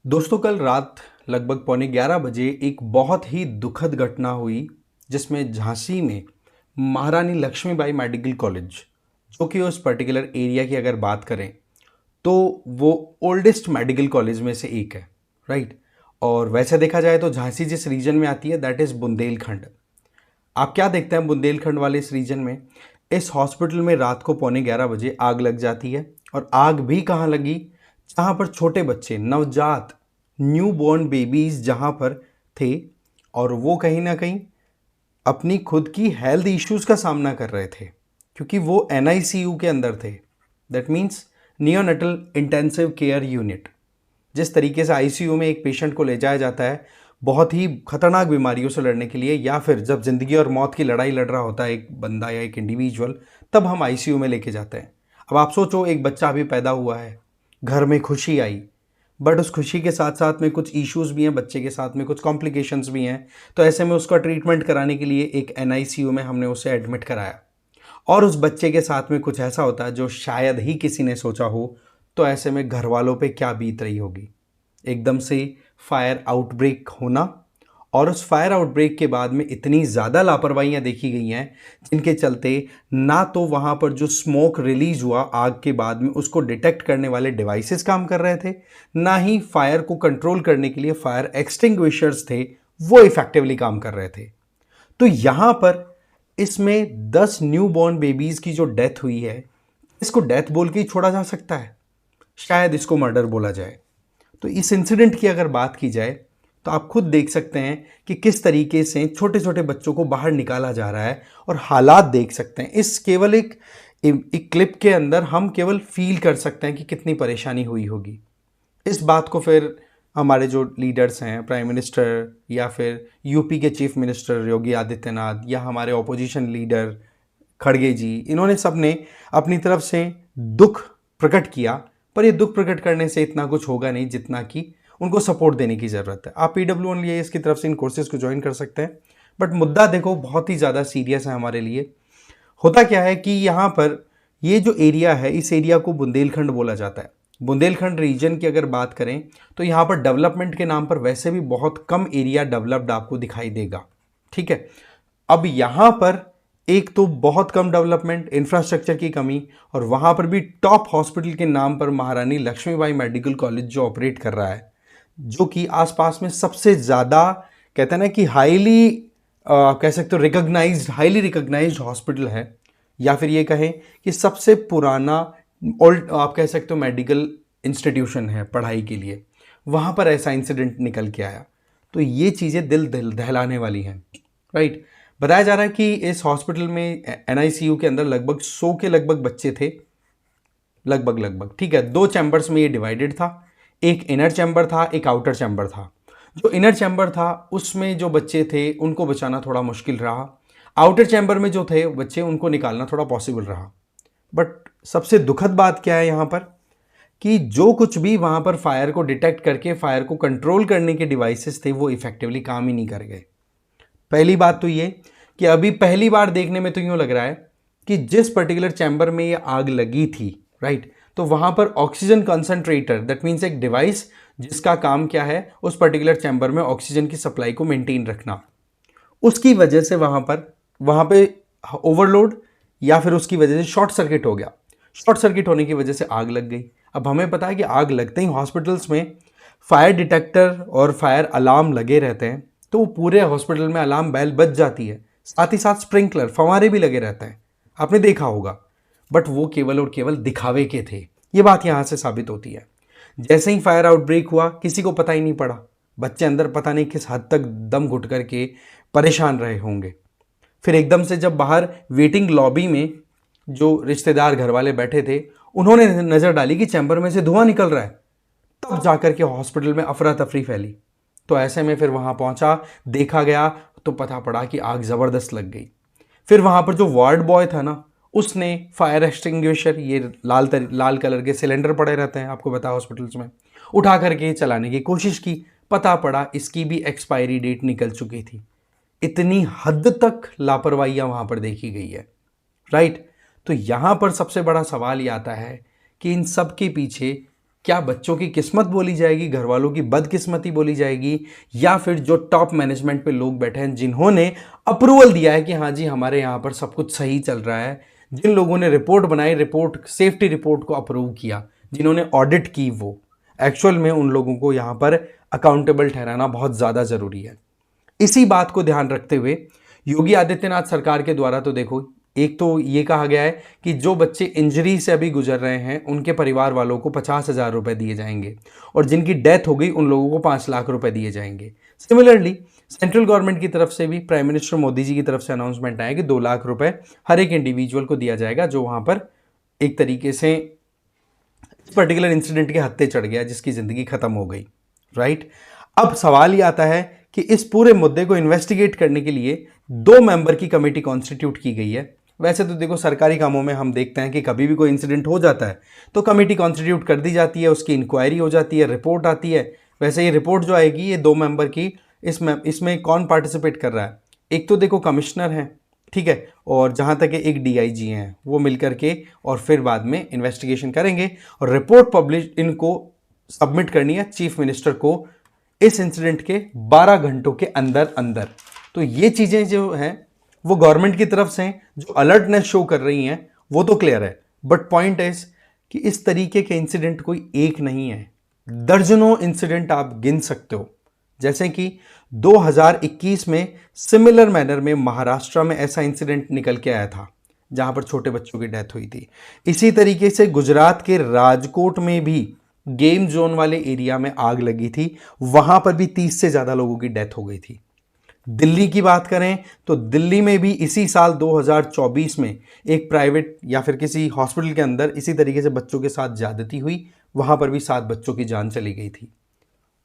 दोस्तों कल रात लगभग पौने 11 बजे एक बहुत ही दुखद घटना हुई जिसमें झांसी में महारानी लक्ष्मीबाई मेडिकल कॉलेज जो कि उस पर्टिकुलर एरिया की अगर बात करें तो वो ओल्डेस्ट मेडिकल कॉलेज में से एक है। राइट। और वैसे देखा जाए तो झांसी जिस रीजन में आती है दैट इज़ बुंदेलखंड। आप क्या देखते हैं बुंदेलखंड वाले इस रीजन में, इस हॉस्पिटल में रात को पौने 11 बजे आग लग जाती है। और आग भी कहाँ लगी, जहाँ पर छोटे बच्चे नवजात न्यू बॉर्न बेबीज जहाँ पर थे और वो कहीं ना कहीं अपनी खुद की हेल्थ इश्यूज का सामना कर रहे थे क्योंकि वो एनआईसीयू के अंदर थे। That means neonatal intensive care unit. जिस तरीके से आईसीयू में एक पेशेंट को ले जाया जाता है बहुत ही खतरनाक बीमारियों से लड़ने के लिए, या फिर जब जिंदगी और मौत की लड़ाई लड़ रहा होता है एक बंदा या एक इंडिविजुअल, तब हम आईसीयू में लेके जाते हैं। अब आप सोचो एक बच्चा अभी पैदा हुआ है, घर में खुशी आई, बट उस खुशी के साथ साथ में कुछ इश्यूज भी हैं, बच्चे के साथ में कुछ कॉम्प्लिकेशंस भी हैं। तो ऐसे में उसका ट्रीटमेंट कराने के लिए एक एनआईसीयू में हमने उसे एडमिट कराया। और उस बच्चे के साथ में कुछ ऐसा होता है जो शायद ही किसी ने सोचा हो। तो ऐसे में घर वालों पे क्या बीत रही होगी। एकदम से फायर आउटब्रेक होना, और उस फायर आउटब्रेक के बाद में इतनी ज़्यादा लापरवाहियाँ देखी गई हैं जिनके चलते ना तो वहाँ पर जो स्मोक रिलीज हुआ आग के बाद में उसको डिटेक्ट करने वाले डिवाइसेस काम कर रहे थे, ना ही फायर को कंट्रोल करने के लिए फायर एक्सटिंग्विशर्स थे वो इफेक्टिवली काम कर रहे थे। तो यहाँ पर इसमें 10 न्यू बॉर्न बेबीज की जो डेथ हुई है, इसको डेथ बोल के ही छोड़ा जा सकता है, शायद इसको मर्डर बोला जाए। तो इस इंसिडेंट की अगर बात की जाए तो आप खुद देख सकते हैं कि किस तरीके से छोटे छोटे बच्चों को बाहर निकाला जा रहा है, और हालात देख सकते हैं इस केवल एक क्लिप के अंदर। हम केवल फील कर सकते हैं कि कितनी परेशानी हुई होगी। इस बात को फिर हमारे जो लीडर्स हैं, प्राइम मिनिस्टर या फिर यूपी के चीफ मिनिस्टर योगी आदित्यनाथ या हमारे ऑपोजिशन लीडर खड़गे जी, इन्होंने सब ने अपनी तरफ से दुख प्रकट किया। पर ये दुख प्रकट करने से इतना कुछ होगा नहीं जितना कि उनको सपोर्ट देने की ज़रूरत है। आप PWI की तरफ से इन कोर्सेज को ज्वाइन कर सकते हैं। बट मुद्दा देखो बहुत ही ज़्यादा सीरियस है हमारे लिए। होता क्या है कि यहाँ पर ये जो एरिया है इस एरिया को बुंदेलखंड बोला जाता है। बुंदेलखंड रीजन की अगर बात करें तो यहाँ पर डेवलपमेंट के नाम पर वैसे भी बहुत कम एरिया डेवलप्ड आपको दिखाई देगा। ठीक है। अब यहाँ पर एक तो बहुत कम डेवलपमेंट, इंफ्रास्ट्रक्चर की कमी, और वहाँ पर भी टॉप हॉस्पिटल के नाम पर महारानी लक्ष्मीबाई मेडिकल कॉलेज जो ऑपरेट कर रहा है, जो कि आसपास में सबसे ज़्यादा कहते हैं ना कि कह सकते हो रिकॉग्नाइज्ड, हाईली रिकॉग्नाइज्ड हॉस्पिटल है, या फिर ये कहें कि सबसे पुराना ओल्ड आप कह सकते हो मेडिकल इंस्टीट्यूशन है पढ़ाई के लिए, वहाँ पर ऐसा इंसिडेंट निकल के आया। तो ये चीज़ें दिल दहलाने वाली हैं। राइट। बताया जा रहा है कि इस हॉस्पिटल में एनआईसीयू के अंदर लगभग 100 के लगभग बच्चे थे। लगभग ठीक है। 2 चैम्बर्स में ये डिवाइडेड था, एक इनर चैम्बर था एक आउटर चैम्बर था। जो इनर चैम्बर था उसमें जो बच्चे थे उनको बचाना थोड़ा मुश्किल रहा। आउटर चैम्बर में जो थे बच्चे उनको निकालना थोड़ा पॉसिबल रहा। बट सबसे दुखद बात क्या है यहाँ पर कि जो कुछ भी वहाँ पर फायर को डिटेक्ट करके फायर को कंट्रोल करने के डिवाइसेस थे वो इफेक्टिवली काम ही नहीं कर गए। पहली बात तो ये कि अभी पहली बार देखने में तो यूँ लग रहा है कि जिस पर्टिकुलर चैम्बर में ये आग लगी थी, राइट, तो वहाँ पर ऑक्सीजन कंसंट्रेटर, दैट मीन्स एक डिवाइस जिसका काम क्या है उस पर्टिकुलर चैम्बर में ऑक्सीजन की सप्लाई को मेंटेन रखना, उसकी वजह से वहाँ पे ओवरलोड या फिर उसकी वजह से शॉर्ट सर्किट हो गया। शॉर्ट सर्किट होने की वजह से आग लग गई। अब हमें पता है कि आग लगते ही हॉस्पिटल्स में फायर डिटेक्टर और फायर अलार्म लगे रहते हैं, तो वो पूरे हॉस्पिटल में अलार्म बेल बज जाती है। साथ ही साथ स्प्रिंकलर फव्वारे भी लगे रहते हैं, आपने देखा होगा। बट वो केवल और केवल दिखावे के थे, ये बात यहाँ से साबित होती है। जैसे ही फायर आउटब्रेक हुआ किसी को पता ही नहीं पड़ा, बच्चे अंदर पता नहीं किस हद तक दम घुट करके परेशान रहे होंगे। फिर एकदम से जब बाहर वेटिंग लॉबी में जो रिश्तेदार घर वाले बैठे थे उन्होंने नज़र डाली कि चैम्बर में से धुआं निकल रहा है, तब जाकर के हॉस्पिटल में अफरा तफरी फैली। तो ऐसे में फिर वहाँ पहुँचा, देखा गया तो पता पड़ा कि आग ज़बरदस्त लग गई। फिर वहाँ पर जो वार्ड बॉय था ना, उसने फायर एक्सटिंग्विशर, ये लाल कलर के सिलेंडर पड़े रहते हैं आपको पता है हॉस्पिटल्स में, उठा करके चलाने की कोशिश की। पता पड़ा इसकी भी एक्सपायरी डेट निकल चुकी थी। इतनी हद तक लापरवाहियाँ वहाँ पर देखी गई है। राइट। तो यहाँ पर सबसे बड़ा सवाल ये आता है कि इन सब के पीछे क्या बच्चों की किस्मत बोली जाएगी, घर वालों की बदकिस्मती बोली जाएगी, या फिर जो टॉप मैनेजमेंट पे लोग बैठे हैं जिन्होंने अप्रूवल दिया है कि हाँ जी हमारे यहाँ पर सब कुछ सही चल रहा है, जिन लोगों ने रिपोर्ट बनाई, रिपोर्ट सेफ्टी रिपोर्ट को अप्रूव किया, जिन्होंने ऑडिट की, वो एक्चुअल में उन लोगों को यहाँ पर अकाउंटेबल ठहराना बहुत ज़्यादा ज़रूरी है। इसी बात को ध्यान रखते हुए योगी आदित्यनाथ सरकार के द्वारा तो देखो, एक तो ये कहा गया है कि जो बच्चे इंजरी से अभी गुजर रहे हैं उनके परिवार वालों को 50,000 रुपए दिए जाएंगे, और जिनकी डेथ हो गई उन लोगों को 5 लाख रुपए दिए जाएंगे। सिमिलरली सेंट्रल गवर्नमेंट की तरफ से भी, प्राइम मिनिस्टर मोदी जी की तरफ से अनाउंसमेंट आया कि 2 लाख रुपए हर एक इंडिविजुअल को दिया जाएगा जो वहां पर एक तरीके से इस पर्टिकुलर इंसिडेंट के हत्थे चढ़ गया, जिसकी जिंदगी खत्म हो गई, राइट। अब सवाल ये आता है कि इस पूरे मुद्दे को इन्वेस्टिगेट करने के लिए 2 मेंबर की कमेटी कॉन्स्टिट्यूट की गई है। वैसे तो देखो सरकारी कामों में हम देखते हैं कि कभी भी कोई इंसिडेंट हो जाता है तो कमेटी कॉन्स्टिट्यूट कर दी जाती है, उसकी इंक्वायरी हो जाती है, रिपोर्ट आती है। वैसे ये रिपोर्ट जो आएगी ये 2 मेंबर की, इसमें कौन पार्टिसिपेट कर रहा है? एक तो देखो कमिश्नर हैं, ठीक है, और जहाँ तक एक डीआईजी हैं, वो मिलकर के और फिर बाद में इन्वेस्टिगेशन करेंगे और रिपोर्ट पब्लिश इनको सबमिट करनी है चीफ मिनिस्टर को इस इंसिडेंट के 12 घंटों के अंदर अंदर। तो ये चीज़ें जो हैं वो गवर्नमेंट की तरफ से जो अलर्टनेस शो कर रही हैं वो तो क्लियर है, बट पॉइंट इज कि इस तरीके के इंसिडेंट कोई एक नहीं है, दर्जनों इंसिडेंट आप गिन सकते हो। जैसे कि 2021 में सिमिलर मैनर में महाराष्ट्र में ऐसा इंसिडेंट निकल के आया था जहां पर छोटे बच्चों की डेथ हुई थी। इसी तरीके से गुजरात के राजकोट में भी गेम जोन वाले एरिया में आग लगी थी, वहां पर भी 30 से ज्यादा लोगों की डेथ हो गई थी। दिल्ली की बात करें तो दिल्ली में भी इसी साल 2024 में एक प्राइवेट या फिर किसी हॉस्पिटल के अंदर इसी तरीके से बच्चों के साथ ज्यादती हुई, वहां पर भी 7 बच्चों की जान चली गई थी।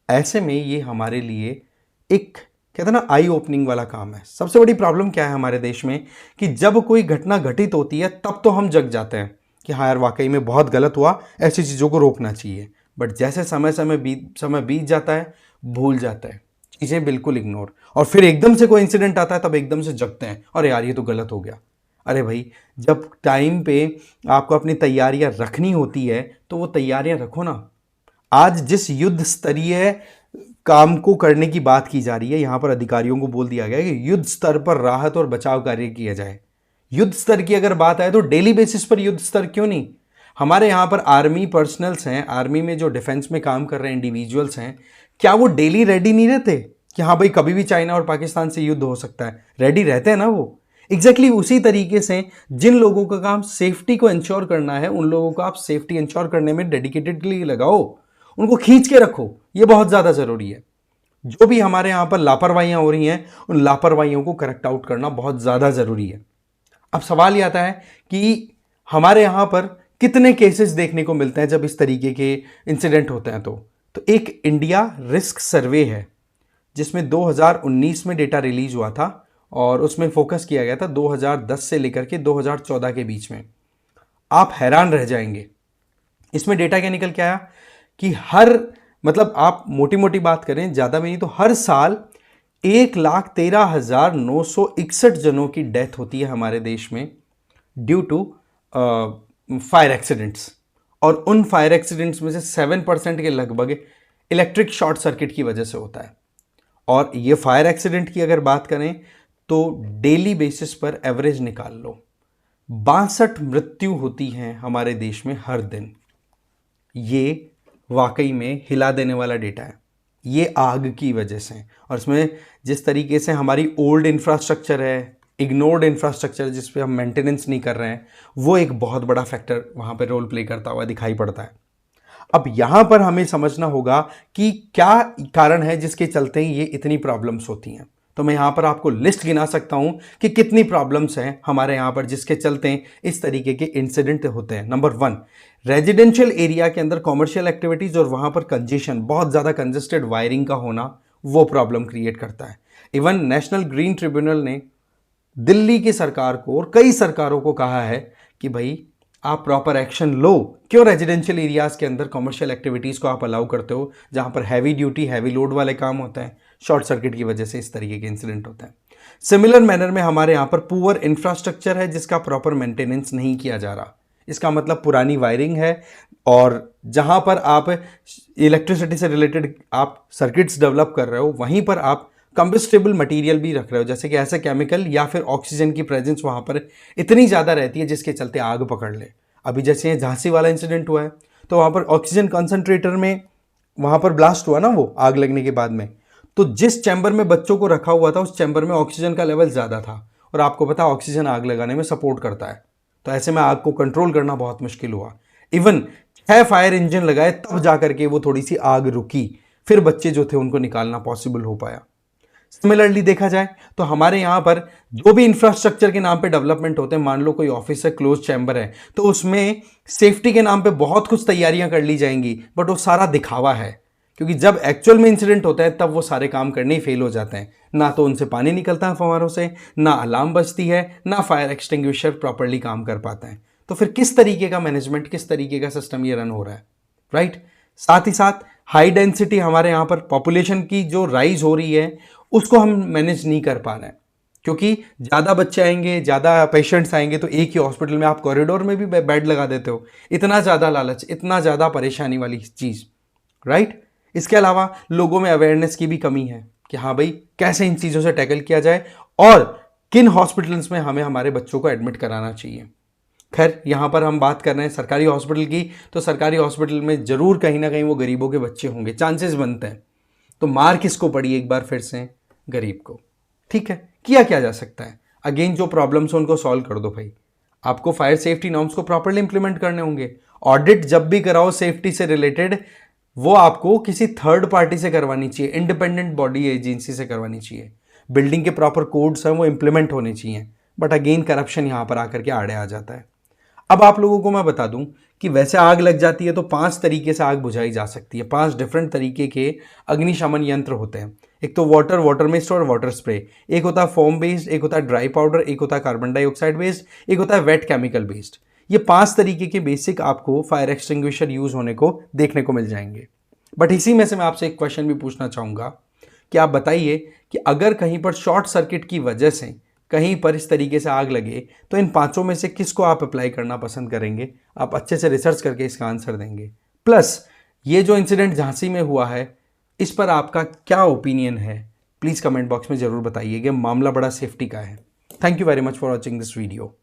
ऐसे में ये हमारे लिए एक कहते हैं ना आई ओपनिंग वाला काम है। सबसे बड़ी प्रॉब्लम क्या है हमारे देश में कि जब कोई घटना घटित होती है तब तो हम जग जाते हैं कि हाँ यार वाकई में बहुत गलत हुआ, ऐसी चीज़ों को रोकना चाहिए। बट जैसे समय बीत जाता है, भूल जाता है, चीज़ें बिल्कुल इग्नोर, और फिर एकदम से कोई इंसिडेंट आता है तब एकदम से जगते हैं, अरे यार ये तो गलत हो गया। अरे भाई जब टाइम पे आपको अपनी तैयारियां रखनी होती है तो वो तैयारियां रखो ना। आज जिस युद्ध स्तरीय काम को करने की बात की जा रही है, यहां पर अधिकारियों को बोल दिया गया है कि युद्ध स्तर पर राहत और बचाव कार्य किया जाए। युद्ध स्तर की अगर बात आए तो डेली बेसिस पर युद्ध स्तर क्यों नहीं? हमारे यहां पर आर्मी पर्सनल्स हैं, आर्मी में जो डिफेंस में काम कर रहे हैं इंडिविजुअल्स हैं, क्या वो डेली रेडी नहीं रहते कि हाँ भाई कभी भी चाइना और पाकिस्तान से युद्ध हो सकता है? रेडी रहते हैं ना वो। एग्जैक्टली उसी तरीके से जिन लोगों का काम सेफ्टी को इंश्योर करना है, उन लोगों को आप सेफ्टी इंश्योर करने में डेडिकेटेडली लगाओ, उनको खींच के रखो, ये बहुत ज़्यादा ज़रूरी है। जो भी हमारे यहाँ पर लापरवाहियाँ हो रही हैं, उन लापरवाहियों को करेक्ट आउट करना बहुत ज़्यादा ज़रूरी है। अब सवाल ये आता है कि हमारे यहाँ पर कितने केसेस देखने को मिलते हैं जब इस तरीके के इंसिडेंट होते हैं। तो एक इंडिया रिस्क सर्वे है जिसमें 2019 में डेटा रिलीज हुआ था और उसमें फोकस किया गया था 2010 से लेकर के 2014 के बीच में। आप हैरान रह जाएंगे, इसमें डेटा क्या निकल के आया कि मतलब आप मोटी मोटी बात करें, ज़्यादा में नहीं तो हर साल 1,13,961 जनों की डेथ होती है हमारे देश में ड्यू टू फायर एक्सीडेंट्स, और उन फायर एक्सीडेंट्स में से 7% के लगभग इलेक्ट्रिक शॉर्ट सर्किट की वजह से होता है। और ये फायर एक्सीडेंट की अगर बात करें तो डेली बेसिस पर एवरेज निकाल लो, 62 मृत्यु होती हैं हमारे देश में हर दिन। ये वाकई में हिला देने वाला डेटा है, ये आग की वजह से। और इसमें जिस तरीके से हमारी ओल्ड इंफ्रास्ट्रक्चर है, इग्नोर्ड इंफ्रास्ट्रक्चर जिस पे हम मेंटेनेंस नहीं कर रहे हैं, वो एक बहुत बड़ा फैक्टर वहाँ पे रोल प्ले करता हुआ दिखाई पड़ता है। अब यहाँ पर हमें समझना होगा कि क्या कारण है जिसके चलते ही ये इतनी प्रॉब्लम्स होती हैं। तो मैं यहाँ पर आपको लिस्ट गिना सकता हूँ कि कितनी प्रॉब्लम्स हैं हमारे यहाँ पर जिसके चलते इस तरीके के इंसिडेंट होते हैं। नंबर 1, रेजिडेंशियल एरिया के अंदर कॉमर्शियल एक्टिविटीज़ और वहाँ पर कंजेशन, बहुत ज़्यादा कंजेस्टेड वायरिंग का होना, वो प्रॉब्लम क्रिएट करता है। इवन नेशनल ग्रीन ट्रिब्यूनल ने दिल्ली की सरकार को और कई सरकारों को कहा है कि भाई आप प्रॉपर एक्शन लो। क्यों रेजिडेंशियल एरियाज़ के अंदर कॉमर्शियल एक्टिविटीज़ को आप अलाउ करते हो जहाँ पर हैवी ड्यूटी, हैवी लोड वाले काम होते हैं? शॉर्ट सर्किट की वजह से इस तरीके के इंसिडेंट होते हैं। सिमिलर मैनर में हमारे यहाँ पर पुअर इंफ्रास्ट्रक्चर है जिसका प्रॉपर मेंटेनेंस नहीं किया जा रहा। इसका मतलब पुरानी वायरिंग है, और जहां पर आप इलेक्ट्रिसिटी से रिलेटेड आप सर्किट्स डेवलप कर रहे हो वहीं पर आप कंबस्टेबल मटेरियल भी रख रहे हो, जैसे कि ऐसे केमिकल या फिर ऑक्सीजन की प्रेजेंस वहां पर इतनी ज़्यादा रहती है जिसके चलते आग पकड़ ले। अभी जैसे ये झांसी वाला इंसिडेंट हुआ है तो वहां पर ऑक्सीजन कंसंट्रेटर में वहां पर ब्लास्ट हुआ ना, वो आग लगने के बाद में, तो जिस चैम्बर में बच्चों को रखा हुआ था उस चैम्बर में ऑक्सीजन का लेवल ज़्यादा था, और आपको पता ऑक्सीजन आग लगाने में सपोर्ट करता है, तो ऐसे में आग को कंट्रोल करना बहुत मुश्किल हुआ। इवन 6 फायर इंजन लगाए तब जाकर के वो थोड़ी सी आग रुकी, फिर बच्चे जो थे उनको निकालना पॉसिबल हो पाया। सिमिलरली देखा जाए तो हमारे यहां पर जो भी इंफ्रास्ट्रक्चर के नाम पे डेवलपमेंट होते हैं, मान लो कोई ऑफिस है, क्लोज चैम्बर है, तो उसमें सेफ्टी के नाम पे बहुत कुछ तैयारियां कर ली जाएंगी, बट वो सारा दिखावा है, क्योंकि जब एक्चुअल में इंसिडेंट होता है तब वो सारे काम करने ही फेल हो जाते हैं। ना तो उनसे पानी निकलता है फव्वारों से, ना अलार्म बजती है, ना फायर एक्सटिंग्विशर प्रॉपरली काम कर पाते हैं। तो फिर किस तरीके का मैनेजमेंट, किस तरीके का सिस्टम ये रन हो रहा है, राइट? साथ ही साथ हाई डेंसिटी, हमारे यहाँ पर पॉपुलेशन की जो राइज हो रही है उसको हम मैनेज नहीं कर पा रहे हैं, क्योंकि ज़्यादा बच्चे आएंगे, ज़्यादा पेशेंट्स आएंगे, तो एक ही हॉस्पिटल में आप कॉरिडोर में भी बेड लगा देते हो। इतना ज़्यादा लालच, इतना ज़्यादा परेशानी वाली चीज़, राइट? इसके अलावा लोगों में अवेयरनेस की भी कमी है कि हाँ भाई कैसे इन चीज़ों से टैकल किया जाए और किन हॉस्पिटल्स में हमें हमारे बच्चों को एडमिट कराना चाहिए। खैर, यहाँ पर हम बात कर रहे हैं सरकारी हॉस्पिटल की, तो सरकारी हॉस्पिटल में ज़रूर कहीं ना कहीं वो गरीबों के बच्चे होंगे, चांसेस बनते हैं। तो मार किसको पड़ी एक बार फिर से? गरीब को। ठीक है, किया क्या जा सकता है? अगेन जो प्रॉब्लम्स हैं उनको सॉल्व कर दो भाई। आपको फायर सेफ्टी नॉर्म्स को प्रॉपरली इंप्लीमेंट करने होंगे। ऑडिट जब भी कराओ सेफ्टी से रिलेटेड, वो आपको किसी थर्ड पार्टी से करवानी चाहिए, इंडिपेंडेंट बॉडी एजेंसी से करवानी चाहिए। बिल्डिंग के प्रॉपर कोड्स हैं वो इंप्लीमेंट होने चाहिए, बट अगेन करप्शन यहां पर आकर के आड़े आ जाता है। अब आप लोगों को मैं बता दूं कि वैसे आग लग जाती है तो 5 तरीके से आग बुझाई जा सकती है। 5 डिफरेंट तरीके के अग्निशमन यंत्र होते हैं। एक तो वाटर मिस्ट और वाटर स्प्रे, एक होता है फोम बेस्ड, एक होता है ड्राई पाउडर, एक होता है कार्बन डाइऑक्साइड बेस्ड, एक होता है वेट केमिकल बेस्ड। ये 5 तरीके के बेसिक आपको फायर एक्सटिंग्विशर यूज होने को देखने को मिल जाएंगे। बट इसी में से मैं आपसे एक क्वेश्चन भी पूछना चाहूंगा कि आप बताइए कि अगर कहीं पर शॉर्ट सर्किट की वजह से कहीं पर इस तरीके से आग लगे तो इन 5 में से किसको आप अप्लाई करना पसंद करेंगे? आप अच्छे से रिसर्च करके इसका आंसर देंगे। प्लस ये जो इंसिडेंट झांसी में हुआ है इस पर आपका क्या ओपिनियन है, प्लीज़ कमेंट बॉक्स में ज़रूर बताइएगा। मामला बड़ा सेफ्टी का है। Thank you very much for watching this video.